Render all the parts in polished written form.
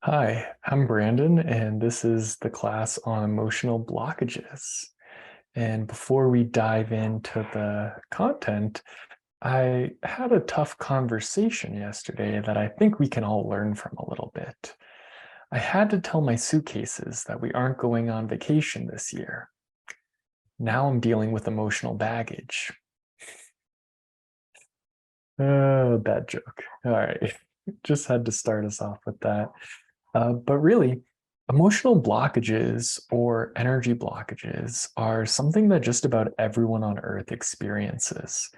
Hi, I'm Brandon, and this is the class on emotional blockages. And before we dive into the content, I had a tough conversation yesterday that I think we can all learn from a little bit. I had to tell my suitcases that we aren't going on vacation this year. Now I'm dealing with emotional baggage. Oh, bad joke. All right. Just had to start us off with that. But really, emotional blockages or energy blockages are something that just about everyone on Earth experiences.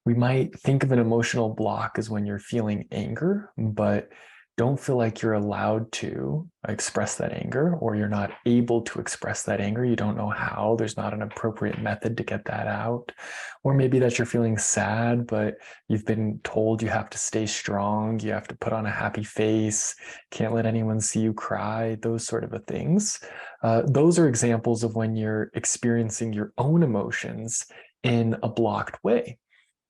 We might think of an emotional block as when you're feeling anger, but don't feel like you're allowed to express that anger, or you're not able to express that anger. You don't know how. There's not an appropriate method to get that out. Or maybe that you're feeling sad, but you've been told you have to stay strong, you have to put on a happy face, can't let anyone see you cry, those sort of things. Those are examples of when you're experiencing your own emotions in a blocked way.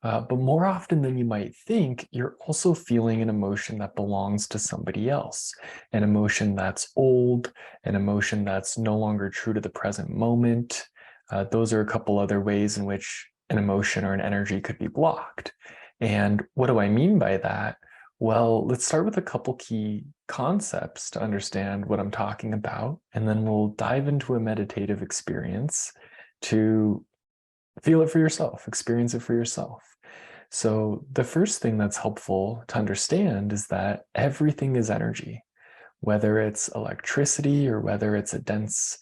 But more often than you might think, you're also feeling an emotion that belongs to somebody else, an emotion that's old, an emotion that's no longer true to the present moment. Those are a couple other ways in which an emotion or an energy could be blocked. And what do I mean by that? Well, let's start with a couple key concepts to understand what I'm talking about, and then we'll dive into a meditative experience to feel it for yourself, experience it for yourself. So, the first thing that's helpful to understand is that everything is energy, whether it's electricity or whether it's a dense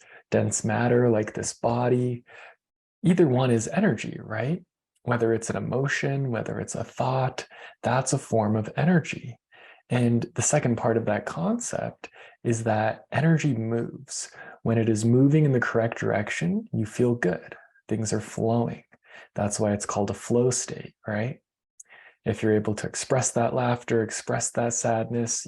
matter like this body. Either one is energy, right? Whether it's an emotion, whether it's a thought, that's a form of energy. And the second part of that concept is that energy moves. When it is moving in the correct direction, you feel good. Things are flowing. That's why it's called a flow state, right? If you're able to express that laughter, express that sadness,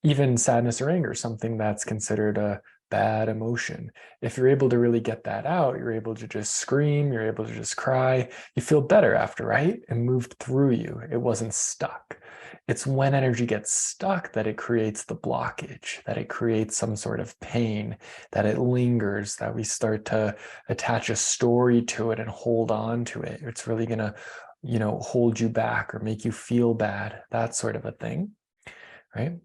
even sadness or anger, something that's considered a bad emotion. If you're able to really get that out, you're able to just scream, you're able to just cry, you feel better after, right? It moved through you. It wasn't stuck. It's when energy gets stuck that it creates the blockage, that it creates some sort of pain, that it lingers, that we start to attach a story to it and hold on to it. It's really going to hold you back or make you feel bad, that sort of a thing, right?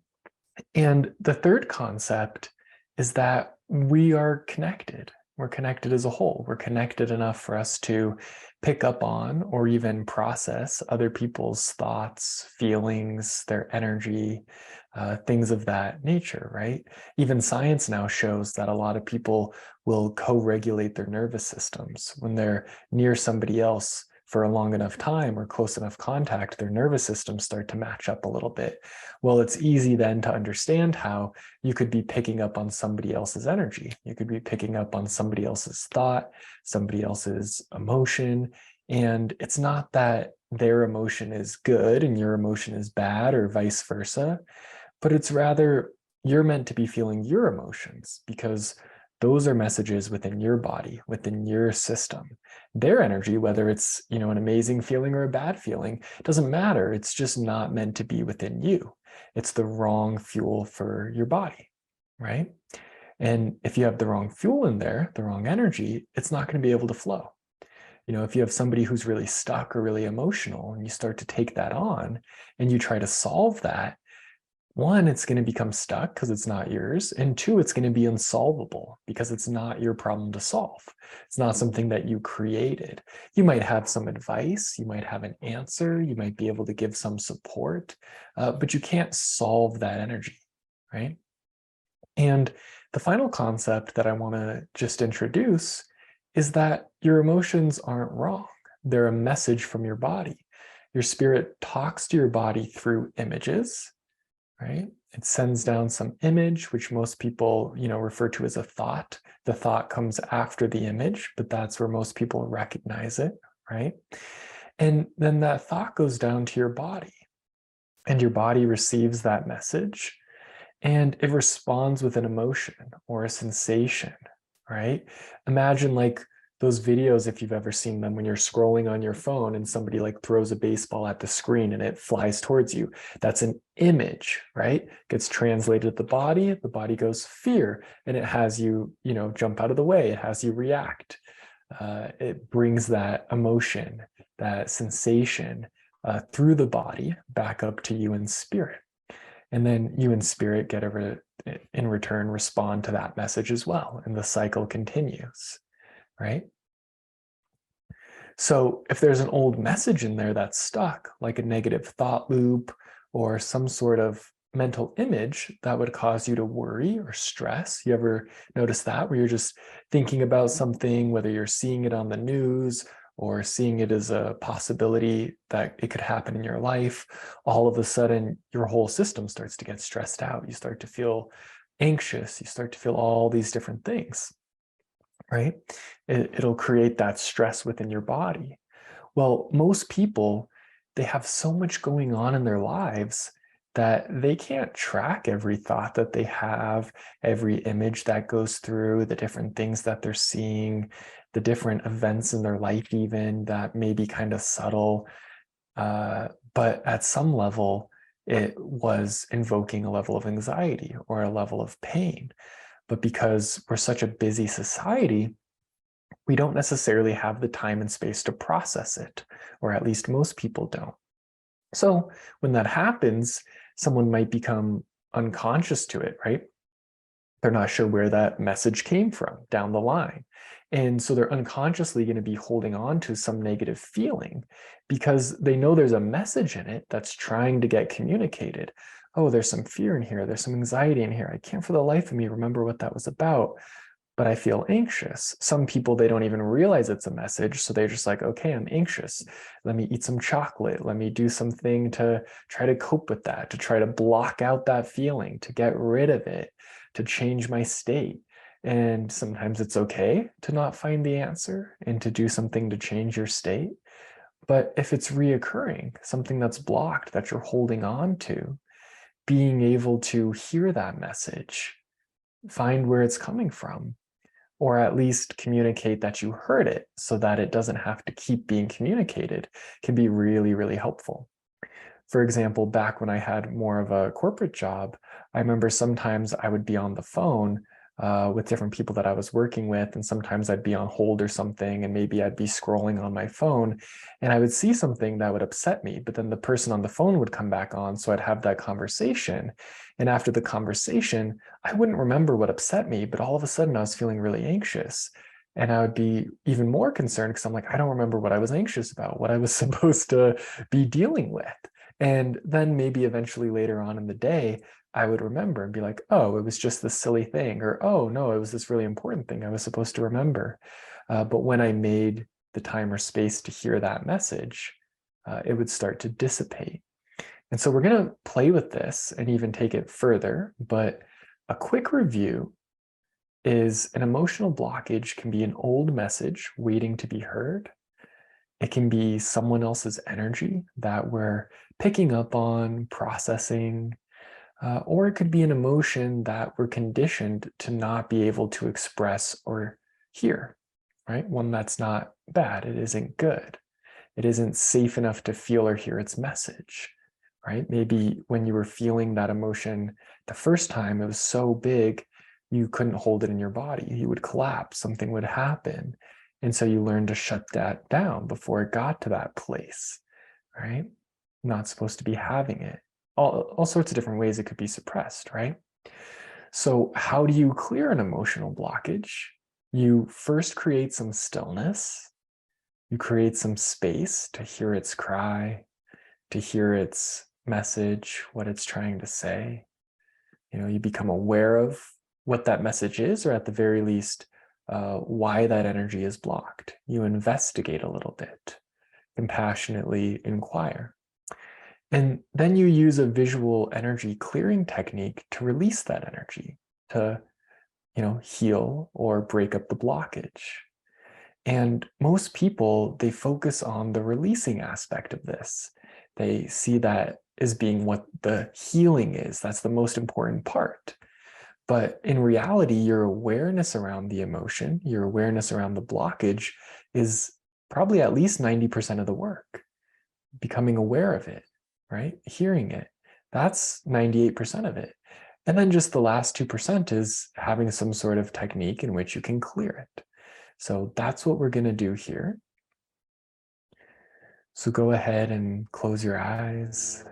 And the third concept is that we are connected. We're connected as a whole. We're connected enough for us to pick up on or even process other people's thoughts, feelings, their energy, things of that nature, right? Even science now shows that a lot of people will co-regulate their nervous systems when they're near somebody else for a long enough time or close enough contact, their nervous systems start to match up a little bit. Well, it's easy then to understand how you could be picking up on somebody else's energy. You could be picking up on somebody else's thought, somebody else's emotion. And it's not that their emotion is good and your emotion is bad or vice versa, but it's rather you're meant to be feeling your emotions because those are messages within your body, within your system. Their energy, whether it's, an amazing feeling or a bad feeling, doesn't matter. It's just not meant to be within you. It's the wrong fuel for your body, right? And if you have the wrong fuel in there, the wrong energy, it's not going to be able to flow. If you have somebody who's really stuck or really emotional and you start to take that on and you try to solve that, one, it's going to become stuck because it's not yours. And two, it's going to be unsolvable because it's not your problem to solve. It's not something that you created. You might have some advice, you might have an answer, you might be able to give some support, but you can't solve that energy, right? And the final concept that I want to just introduce is that your emotions aren't wrong. They're a message from your body. Your spirit talks to your body through images, right? It sends down some image, which most people, refer to as a thought. The thought comes after the image, but that's where most people recognize it, right? And then that thought goes down to your body, and your body receives that message and it responds with an emotion or a sensation, right? Imagine like those videos, if you've ever seen them, when you're scrolling on your phone and somebody like throws a baseball at the screen and it flies towards you, that's an image, right? Gets translated to the body goes fear, and it has you, jump out of the way. It has you react. It brings that emotion, that sensation through the body back up to you in spirit. And then you in spirit in return respond to that message as well. And the cycle continues, right? So if there's an old message in there that's stuck, like a negative thought loop or some sort of mental image that would cause you to worry or stress, you ever notice that, where you're just thinking about something, whether you're seeing it on the news or seeing it as a possibility that it could happen in your life, all of a sudden your whole system starts to get stressed out. You start to feel anxious. You start to feel all these different things, right? It'll create that stress within your body. Well, most people, they have so much going on in their lives that they can't track every thought that they have, every image that goes through, the different things that they're seeing, the different events in their life, even that may be kind of subtle. But at some level, it was invoking a level of anxiety or a level of pain. But because we're such a busy society, we don't necessarily have the time and space to process it, or at least most people don't. So when that happens, someone might become unconscious to it, right? They're not sure where that message came from down the line. And so they're unconsciously going to be holding on to some negative feeling because they know there's a message in it that's trying to get communicated. Oh, there's some fear in here. There's some anxiety in here. I can't for the life of me remember what that was about, but I feel anxious. Some people, they don't even realize it's a message. So they're just like, okay, I'm anxious. Let me eat some chocolate. Let me do something to try to cope with that, to try to block out that feeling, to get rid of it, to change my state. And sometimes it's okay to not find the answer and to do something to change your state. But if it's reoccurring, something that's blocked that you're holding on to, being able to hear that message, find where it's coming from, or at least communicate that you heard it so that it doesn't have to keep being communicated, can be really, really helpful. For example, back when I had more of a corporate job, I remember sometimes I would be on the phone with different people that I was working with, and sometimes I'd be on hold or something, and maybe I'd be scrolling on my phone, and I would see something that would upset me, but then the person on the phone would come back on, so I'd have that conversation. And after the conversation, I wouldn't remember what upset me, but all of a sudden I was feeling really anxious. And I would be even more concerned because I'm like, I don't remember what I was anxious about, what I was supposed to be dealing with. And then maybe eventually later on in the day, I would remember and be like, oh, it was just this silly thing, or oh, no, it was this really important thing I was supposed to remember. But when I made the time or space to hear that message, it would start to dissipate. And so we're going to play with this and even take it further. But a quick review is an emotional blockage can be an old message waiting to be heard. It can be someone else's energy that we're picking up on, processing, or it could be an emotion that we're conditioned to not be able to express or hear, right? One that's not bad. It isn't good. It isn't safe enough to feel or hear its message, right? Maybe when you were feeling that emotion the first time, it was so big, you couldn't hold it in your body. You would collapse, something would happen. And so you learned to shut that down before it got to that place, right? Not supposed to be having it. All sorts of different ways it could be suppressed, right? So how do you clear an emotional blockage? You first create some stillness. You create some space to hear its cry, to hear its message, what it's trying to say. You become aware of what that message is, or at the very least, why that energy is blocked. You investigate a little bit, compassionately inquire. And then you use a visual energy clearing technique to release that energy, to heal or break up the blockage. And most people, they focus on the releasing aspect of this. They see that as being what the healing is. That's the most important part. But in reality, your awareness around the emotion, your awareness around the blockage is probably at least 90% of the work. Becoming aware of it, right? Hearing it. That's 98% of it. And then just the last 2% is having some sort of technique in which you can clear it. So that's what we're going to do here. So go ahead and close your eyes.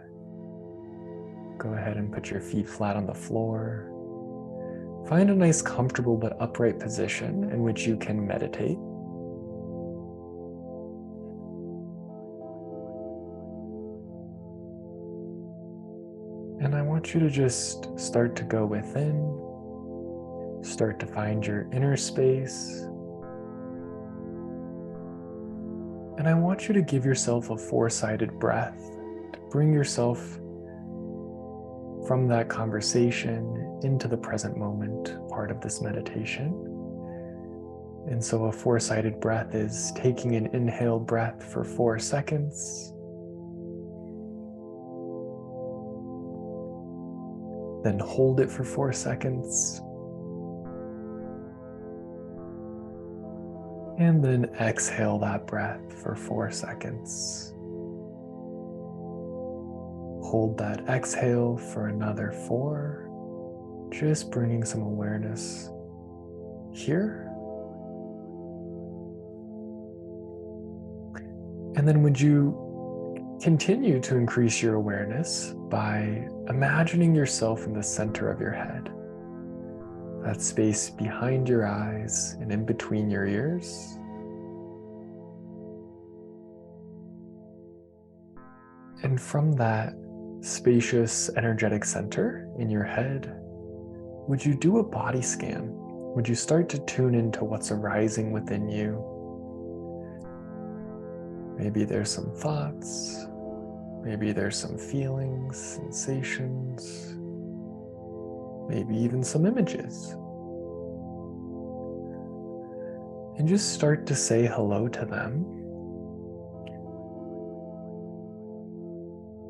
Go ahead and put your feet flat on the floor. Find a nice, comfortable but upright position in which you can meditate. And I want you to just start to go within, start to find your inner space. And I want you to give yourself a 4-sided breath to bring yourself from that conversation into the present moment part of this meditation. And so a 4-sided breath is taking an inhale breath for 4 seconds. Then hold it for 4 seconds. And then exhale that breath for 4 seconds. Hold that exhale for another 4, just bringing some awareness here. And then would you continue to increase your awareness by imagining yourself in the center of your head, that space behind your eyes and in between your ears. And from that spacious, energetic center in your head, would you do a body scan? Would you start to tune into what's arising within you? Maybe there's some thoughts, maybe there's some feelings, sensations, maybe even some images. And just start to say hello to them.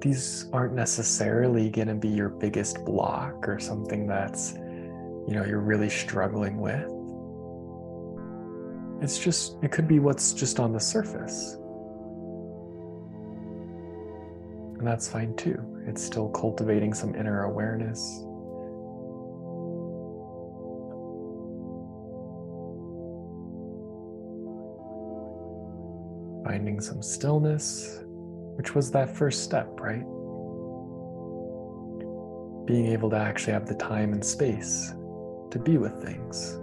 These aren't necessarily going to be your biggest block or something that's, you're really struggling with. It could be what's just on the surface. And that's fine too. It's still cultivating some inner awareness. Finding some stillness, which was that first step, right? Being able to actually have the time and space to be with things.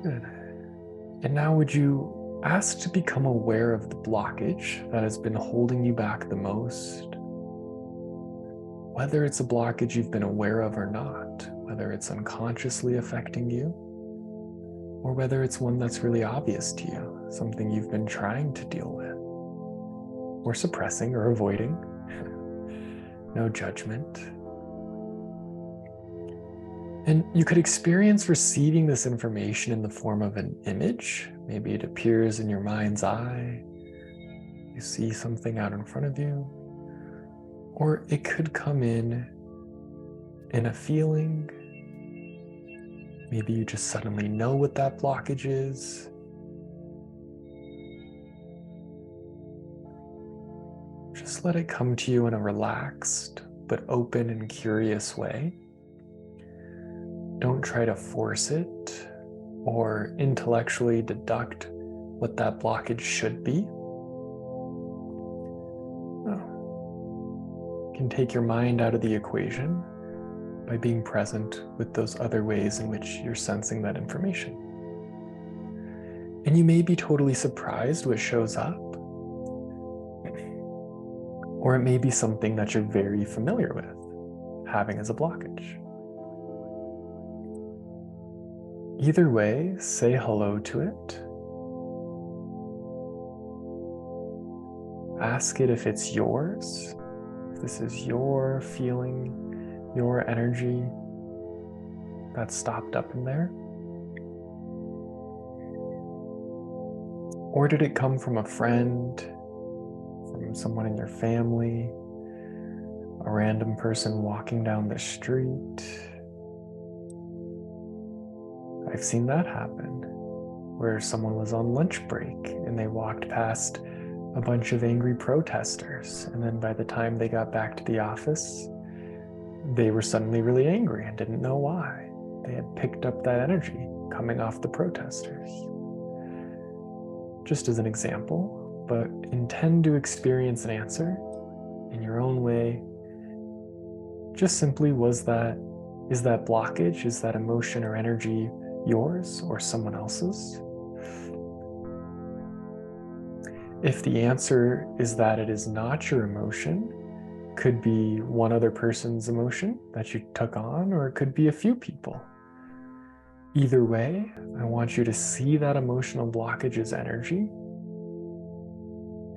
Good. And now would you ask to become aware of the blockage that has been holding you back the most? Whether it's a blockage you've been aware of or not, whether it's unconsciously affecting you, or whether it's one that's really obvious to you, something you've been trying to deal with, or suppressing or avoiding. No judgment. And you could experience receiving this information in the form of an image. Maybe it appears in your mind's eye. You see something out in front of you. Or it could come in a feeling. Maybe you just suddenly know what that blockage is. Just let it come to you in a relaxed but open and curious way. Don't try to force it or intellectually deduct what that blockage should be. No. You can take your mind out of the equation by being present with those other ways in which you're sensing that information. And you may be totally surprised what shows up, or it may be something that you're very familiar with having as a blockage. Either way, say hello to it. Ask it if it's yours, if this is your feeling, your energy that's stopped up in there. Or did it come from a friend, from someone in your family, a random person walking down the street. I've seen that happen, where someone was on lunch break and they walked past a bunch of angry protesters. And then by the time they got back to the office, they were suddenly really angry and didn't know why. They had picked up that energy coming off the protesters. Just as an example, but intend to experience an answer in your own way. Just simply, is that blockage, is that emotion or energy yours or someone else's? If the answer is that it is not your emotion, could be one other person's emotion that you took on, or it could be a few people. Either way, I want you to see that emotional blockage as energy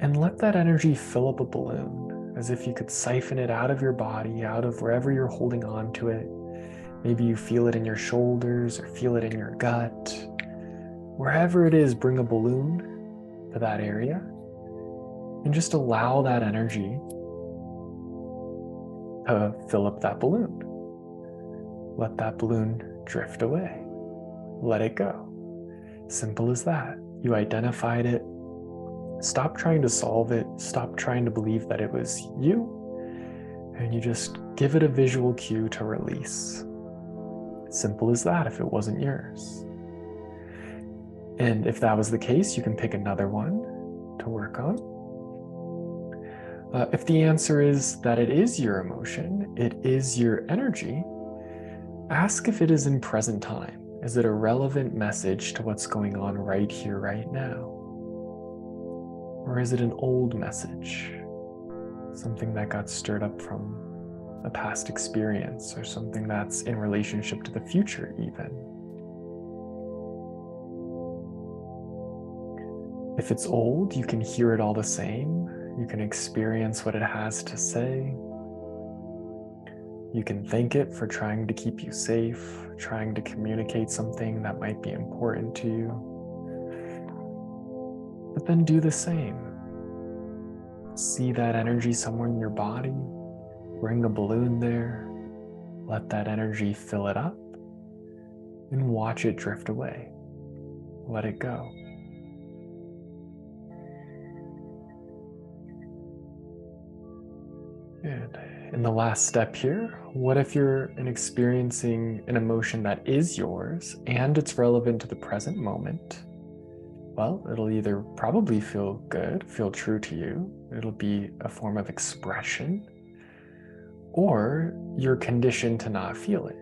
and let that energy fill up a balloon, as if you could siphon it out of your body, out of wherever you're holding on to it. Maybe you feel it in your shoulders or feel it in your gut. Wherever it is, bring a balloon to that area and just allow that energy to fill up that balloon. Let that balloon drift away. Let it go. Simple as that. You identified it. Stop trying to solve it. Stop trying to believe that it was you. And you just give it a visual cue to release. Simple as that if it wasn't yours. And if that was the case, you can pick another one to work on. If the answer is that it is your emotion, it is your energy, ask if it is in present time. Is it a relevant message to what's going on right here, right now? Or is it an old message? Something that got stirred up from a past experience, or something that's in relationship to the future even. If it's old, you can hear it all the same. You can experience what it has to say. You can thank it for trying to keep you safe, trying to communicate something that might be important to you. But then do the same. See that energy somewhere in your body. Bring a balloon there. Let that energy fill it up and watch it drift away. Let it go. Good. In the last step here, what if you're experiencing an emotion that is yours and it's relevant to the present moment? Well, it'll either probably feel good, feel true to you, it'll be a form of expression, or you're conditioned to not feel it,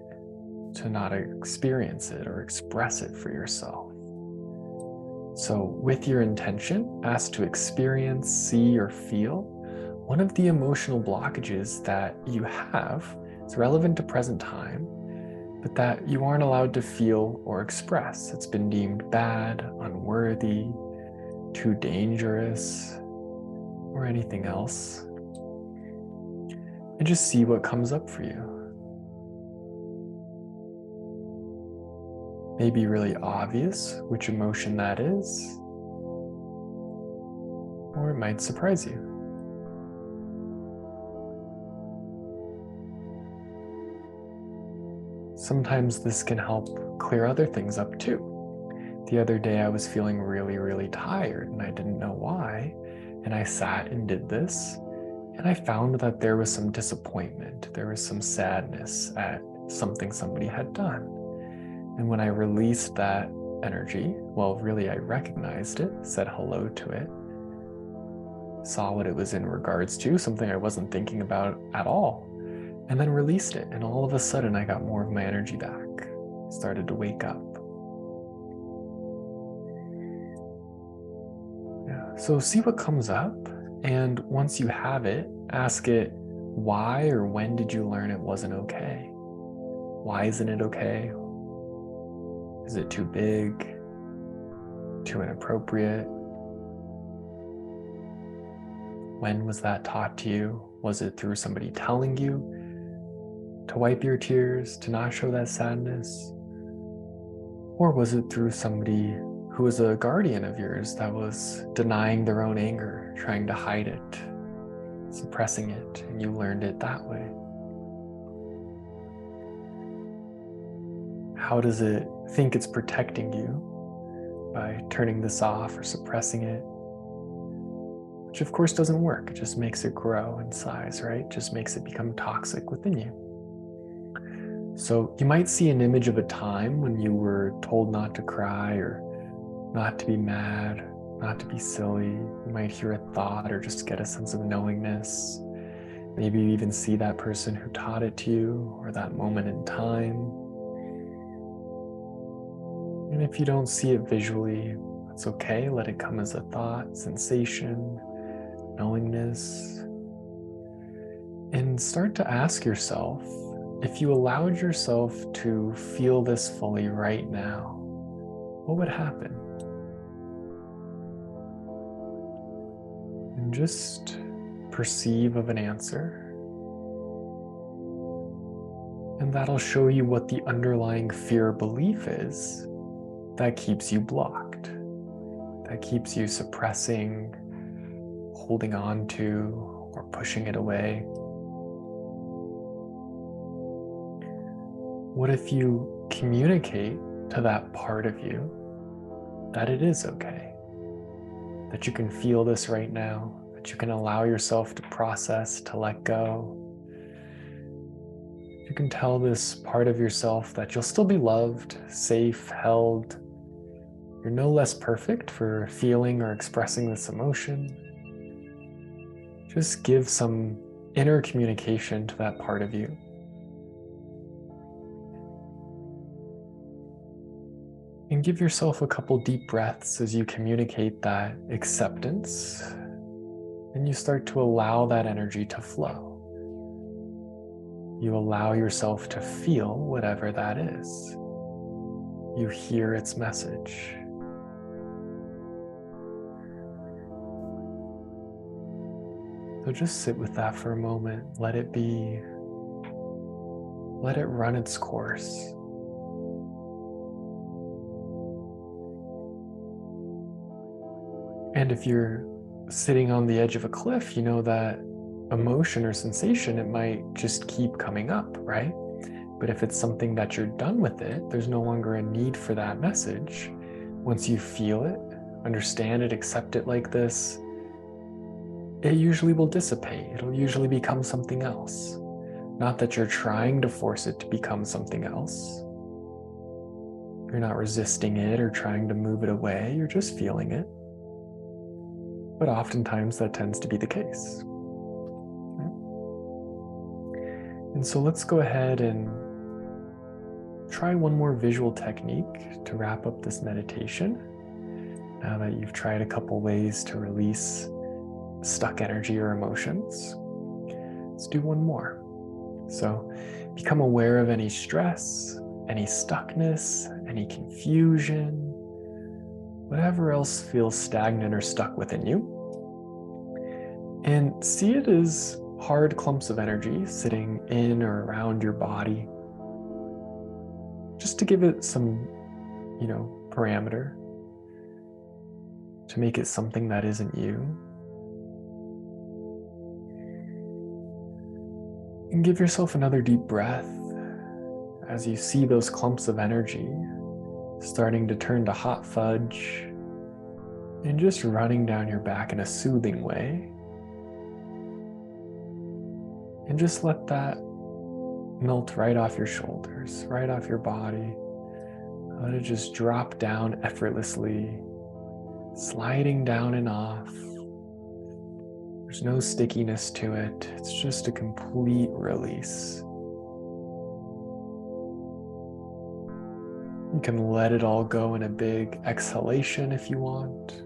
to not experience it or express it for yourself. So with your intention, ask to experience, see, or feel one of the emotional blockages that you have. It's relevant to present time, but that you aren't allowed to feel or express. It's been deemed bad, unworthy, too dangerous, or anything else. And just see what comes up for you. Maybe really obvious which emotion that is, or it might surprise you. Sometimes this can help clear other things up too. The other day I was feeling really, really tired and I didn't know why. And I sat and did this and I found that there was some disappointment. There was some sadness at something somebody had done. And when I released that energy, well, really I recognized it, said hello to it, saw what it was in regards to, something I wasn't thinking about at all. And then released it, and all of a sudden I got more of my energy back. Started to wake up. Yeah. So see what comes up, and once you have it, ask it, why or when did you learn it wasn't okay? Why isn't it okay? Is it too big? Too inappropriate? When was that taught to you? Was it through somebody telling you to wipe your tears, to not show that sadness? Or was it through somebody who was a guardian of yours that was denying their own anger, trying to hide it? suppressing it, and you learned it that way. How does it think it's protecting you by turning this off or suppressing it? Which of course doesn't work. It just makes it grow in size, right? Just makes it become toxic within you. So you might see an image of a time when you were told not to cry or not to be mad, not to be silly. You might hear a thought or just get a sense of knowingness. Maybe you even see that person who taught it to you or that moment in time. And if you don't see it visually, that's okay. Let it come as a thought, sensation, knowingness. And start to ask yourself, if you allowed yourself to feel this fully right now, what would happen? And just perceive of an answer. And that'll show you what the underlying fear belief is that keeps you blocked, that keeps you suppressing, holding on to, or pushing it away. What if you communicate to that part of you that it is okay, that you can feel this right now, that you can allow yourself to process, to let go? You can tell this part of yourself that you'll still be loved, safe, held. You're no less perfect for feeling or expressing this emotion. Just give some inner communication to that part of you. And give yourself a couple deep breaths as you communicate that acceptance, and you start to allow that energy to flow. You allow yourself to feel whatever that is. You hear its message. So just sit with that for a moment. Let it be. Let it run its course. And if you're sitting on the edge of a cliff, you know that emotion or sensation, it might just keep coming up, right? But if it's something that you're done with it, there's no longer a need for that message. Once you feel it, understand it, accept it like this, it usually will dissipate. It'll usually become something else. Not that you're trying to force it to become something else. You're not resisting it or trying to move it away. You're just feeling it. But oftentimes that tends to be the case. And so let's go ahead and try one more visual technique to wrap up this meditation. Now that you've tried a couple ways to release stuck energy or emotions, let's do one more. So become aware of any stress, any stuckness, any confusion, whatever else feels stagnant or stuck within you. And see it as hard clumps of energy sitting in or around your body, just to give it some, parameter, to make it something that isn't you. And give yourself another deep breath as you see those clumps of energy starting to turn to hot fudge and just running down your back in a soothing way. And just let that melt right off your shoulders, right off your body. Let it just drop down effortlessly, sliding down and off. There's no stickiness to it. It's just a complete release. You can let it all go in a big exhalation if you want.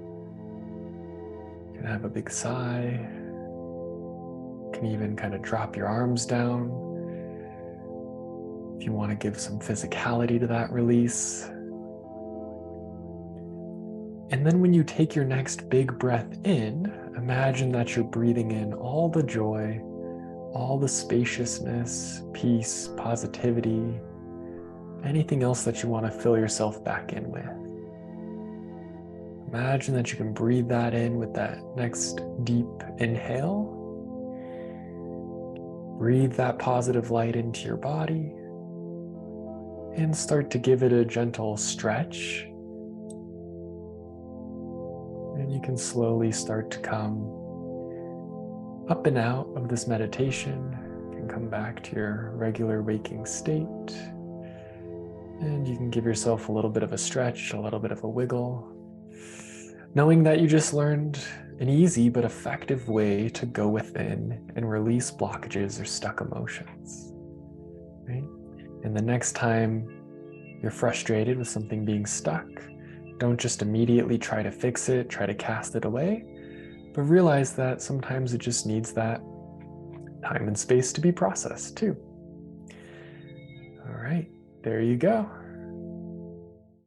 You can have a big sigh. You can even kind of drop your arms down if you want to give some physicality to that release. And then when you take your next big breath in, imagine that you're breathing in all the joy, all the spaciousness, peace, positivity, anything else that you want to fill yourself back in with. Imagine that you can breathe that in with that next deep inhale. Breathe that positive light into your body and start to give it a gentle stretch. And you can slowly start to come up and out of this meditation. You can come back to your regular waking state. And you can give yourself a little bit of a stretch, a little bit of a wiggle, knowing that you just learned an easy but effective way to go within and release blockages or stuck emotions, right? And the next time you're frustrated with something being stuck, don't just immediately try to fix it, try to cast it away, but realize that sometimes it just needs that time and space to be processed too. All right, there you go.